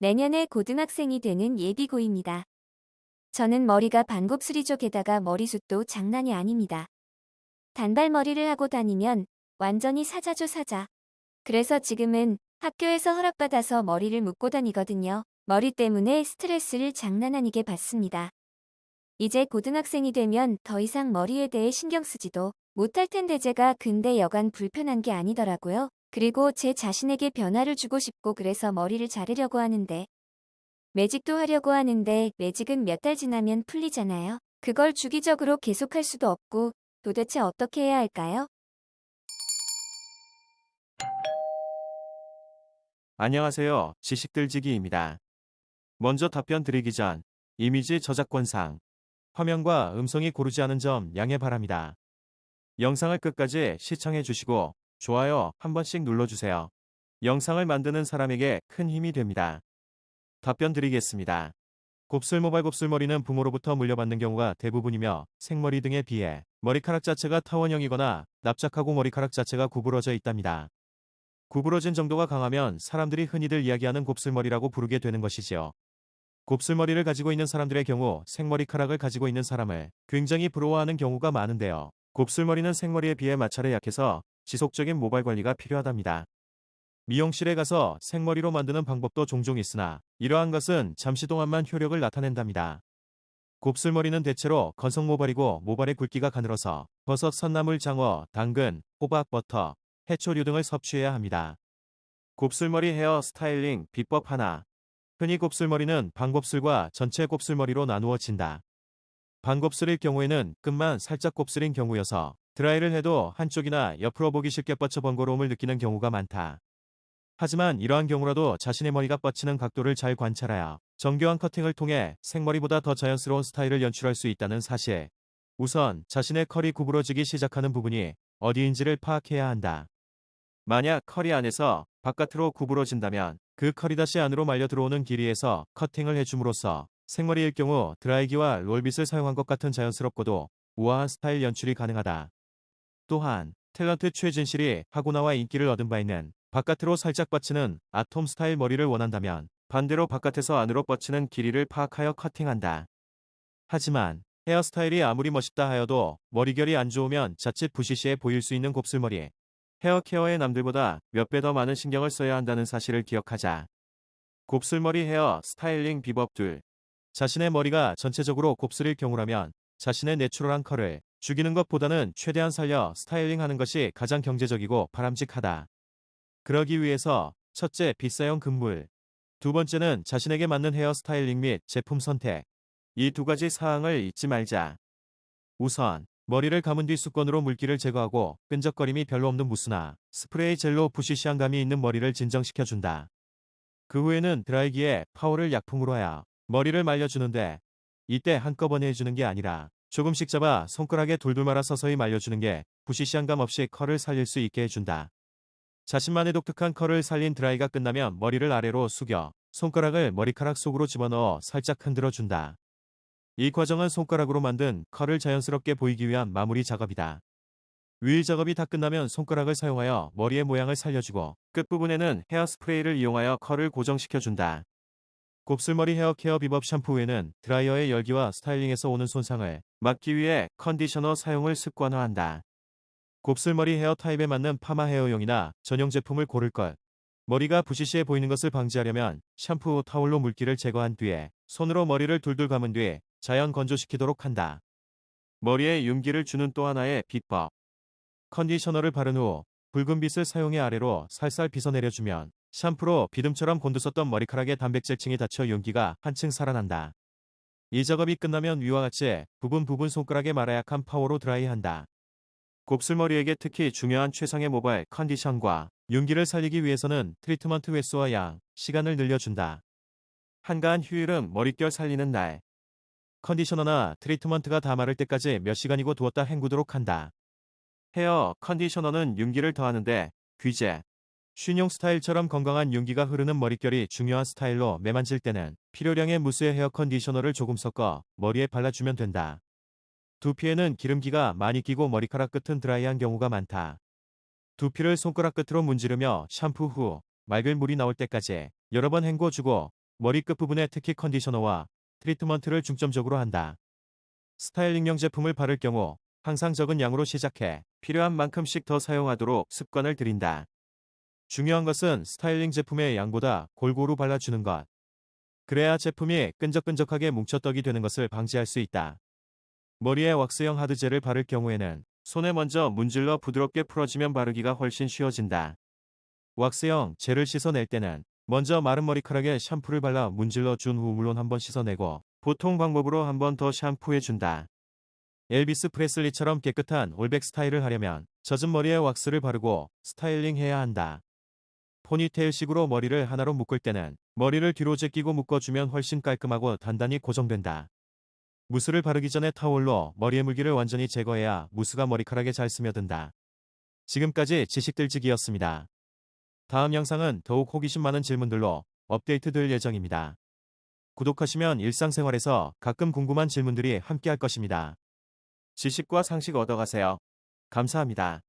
내년에 고등학생이 되는 예비고입니다. 저는 머리가 반곱슬이죠. 게다가 머리숱도 장난이 아닙니다. 단발머리를 하고 다니면 완전히 사자죠, 사자. 그래서 지금은 학교에서 허락받아서 머리를 묶고 다니거든요. 머리 때문에 스트레스를 장난 아니게 받습니다. 이제 고등학생이 되면 더 이상 머리에 대해 신경 쓰지도 못할 텐데 제가 근데 여간 불편한 게 아니더라고요. 그리고 제 자신에게 변화를 주고 싶고 그래서 머리를 자르려고 하는데 매직도 하려고 하는데 매직은 몇 달 지나면 풀리잖아요. 그걸 주기적으로 계속할 수도 없고 도대체 어떻게 해야 할까요? 안녕하세요. 지식들지기입니다. 먼저 답변 드리기 전 이미지 저작권상 화면과 음성이 고르지 않은 점 양해 바랍니다. 영상을 끝까지 시청해 주시고 좋아요 한 번씩 눌러주세요. 영상을 만드는 사람에게 큰 힘이 됩니다. 답변 드리겠습니다. 곱슬모발 곱슬머리는 부모로부터 물려받는 경우가 대부분이며 생머리 등에 비해 머리카락 자체가 타원형이거나 납작하고 머리카락 자체가 구부러져 있답니다. 구부러진 정도가 강하면 사람들이 흔히들 이야기하는 곱슬머리라고 부르게 되는 것이지요. 곱슬머리를 가지고 있는 사람들의 경우 생머리카락을 가지고 있는 사람을 굉장히 부러워하는 경우가 많은데요. 곱슬머리는 생머리에 비해 마찰에 약해서 지속적인 모발 관리가 필요하답니다. 미용실에 가서 생머리로 만드는 방법도 종종 있으나 이러한 것은 잠시 동안만 효력을 나타낸답니다. 곱슬머리는 대체로 건성 모발이고 모발의 굵기가 가늘어서 버섯, 선나물, 장어, 당근, 호박, 버터, 해초류 등을 섭취해야 합니다. 곱슬머리 헤어 스타일링 비법 하나. 흔히 곱슬머리는 반곱슬과 전체 곱슬머리로 나누어진다. 반곱슬일 경우에는 끝만 살짝 곱슬인 경우여서 드라이를 해도 한쪽이나 옆으로 보기 쉽게 뻗쳐 번거로움을 느끼는 경우가 많다. 하지만 이러한 경우라도 자신의 머리가 뻗치는 각도를 잘 관찰하여 정교한 커팅을 통해 생머리보다 더 자연스러운 스타일을 연출할 수 있다는 사실. 우선 자신의 컬이 구부러지기 시작하는 부분이 어디인지를 파악해야 한다. 만약 컬이 안에서 바깥으로 구부러진다면 그 컬이 다시 안으로 말려 들어오는 길이에서 커팅을 해줌으로써 생머리일 경우 드라이기와 롤빗을 사용한 것 같은 자연스럽고도 우아한 스타일 연출이 가능하다. 또한 탤런트 최진실이 하고 나와 인기를 얻은 바 있는 바깥으로 살짝 뻗치는 아톰 스타일 머리를 원한다면 반대로 바깥에서 안으로 뻗치는 길이를 파악하여 커팅한다. 하지만 헤어스타일이 아무리 멋있다 하여도 머리결이 안 좋으면 자칫 부시시해 보일 수 있는 곱슬머리. 헤어 케어에 남들보다 몇 배 더 많은 신경을 써야 한다는 사실을 기억하자. 곱슬머리 헤어 스타일링 비법 둘. 자신의 머리가 전체적으로 곱슬일 경우라면 자신의 내추럴한 컬을 죽이는 것보다는 최대한 살려 스타일링하는 것이 가장 경제적이고 바람직하다. 그러기 위해서 첫째, 비싸용 금물. 두 번째는 자신에게 맞는 헤어 스타일링 및 제품 선택. 이 두 가지 사항을 잊지 말자. 우선 머리를 감은 뒤 수건으로 물기를 제거하고 끈적거림이 별로 없는 무스나 스프레이 젤로 부시시한 감이 있는 머리를 진정시켜준다. 그 후에는 드라이기에 파워를 약품으로 하여 머리를 말려주는데 이때 한꺼번에 해주는 게 아니라 조금씩 잡아 손가락에 돌돌 말아 서서히 말려주는 게 부시시한 감 없이 컬을 살릴 수 있게 해준다. 자신만의 독특한 컬을 살린 드라이가 끝나면 머리를 아래로 숙여 손가락을 머리카락 속으로 집어넣어 살짝 흔들어준다. 이 과정은 손가락으로 만든 컬을 자연스럽게 보이기 위한 마무리 작업이다. 윌 작업이 다 끝나면 손가락을 사용하여 머리의 모양을 살려주고 끝부분에는 헤어스프레이를 이용하여 컬을 고정시켜준다. 곱슬머리 헤어 케어 비법 샴푸 후에는 드라이어의 열기와 스타일링에서 오는 손상을 막기 위해 컨디셔너 사용을 습관화한다. 곱슬머리 헤어 타입에 맞는 파마 헤어용이나 전용 제품을 고를 것. 머리가 부시시해 보이는 것을 방지하려면 샴푸 후 타올로 물기를 제거한 뒤에 손으로 머리를 둘둘 감은 뒤 자연 건조시키도록 한다. 머리에 윤기를 주는 또 하나의 비법. 컨디셔너를 바른 후 붉은 빗을 사용해 아래로 살살 빗어내려주면 샴푸로 비듬처럼 곤두섰던 머리카락의 단백질층이 닫혀 윤기가 한층 살아난다. 이 작업이 끝나면 위와 같이 부분 부분 손가락에 말아 약한 파워로 드라이한다. 곱슬머리에게 특히 중요한 최상의 모발 컨디션과 윤기를 살리기 위해서는 트리트먼트 횟수와 양, 시간을 늘려준다. 한가한 휴일은 머릿결 살리는 날. 컨디셔너나 트리트먼트가 다 마를 때까지 몇 시간이고 두었다 헹구도록 한다. 헤어 컨디셔너는 윤기를 더하는데 귀재, 쉰용 스타일처럼 건강한 윤기가 흐르는 머릿결이 중요한 스타일로 매만질 때는 필요량의 무스의 헤어 컨디셔너를 조금 섞어 머리에 발라주면 된다. 두피에는 기름기가 많이 끼고 머리카락 끝은 드라이한 경우가 많다. 두피를 손가락 끝으로 문지르며 샴푸 후 맑은 물이 나올 때까지 여러 번 헹궈주고 머리 끝부분에 특히 컨디셔너와 트리트먼트를 중점적으로 한다. 스타일링용 제품을 바를 경우 항상 적은 양으로 시작해 필요한 만큼씩 더 사용하도록 습관을 들인다. 중요한 것은 스타일링 제품의 양보다 골고루 발라주는 것. 그래야 제품이 끈적끈적하게 뭉쳐떡이 되는 것을 방지할 수 있다. 머리에 왁스형 하드젤을 바를 경우에는 손에 먼저 문질러 부드럽게 풀어주면 바르기가 훨씬 쉬워진다. 왁스형 젤을 씻어낼 때는 먼저 마른 머리카락에 샴푸를 발라 문질러 준 후 물론 한번 씻어내고 보통 방법으로 한 번 더 샴푸해준다. 엘비스 프레슬리처럼 깨끗한 올백 스타일을 하려면 젖은 머리에 왁스를 바르고 스타일링해야 한다. 포니테일식으로 머리를 하나로 묶을 때는 머리를 뒤로 제끼고 묶어주면 훨씬 깔끔하고 단단히 고정된다. 무스를 바르기 전에 타올로 머리의 물기를 완전히 제거해야 무스가 머리카락에 잘 스며든다. 지금까지 지식들지기였습니다. 다음 영상은 더욱 호기심 많은 질문들로 업데이트될 예정입니다. 구독하시면 일상생활에서 가끔 궁금한 질문들이 함께할 것입니다. 지식과 상식 얻어가세요. 감사합니다.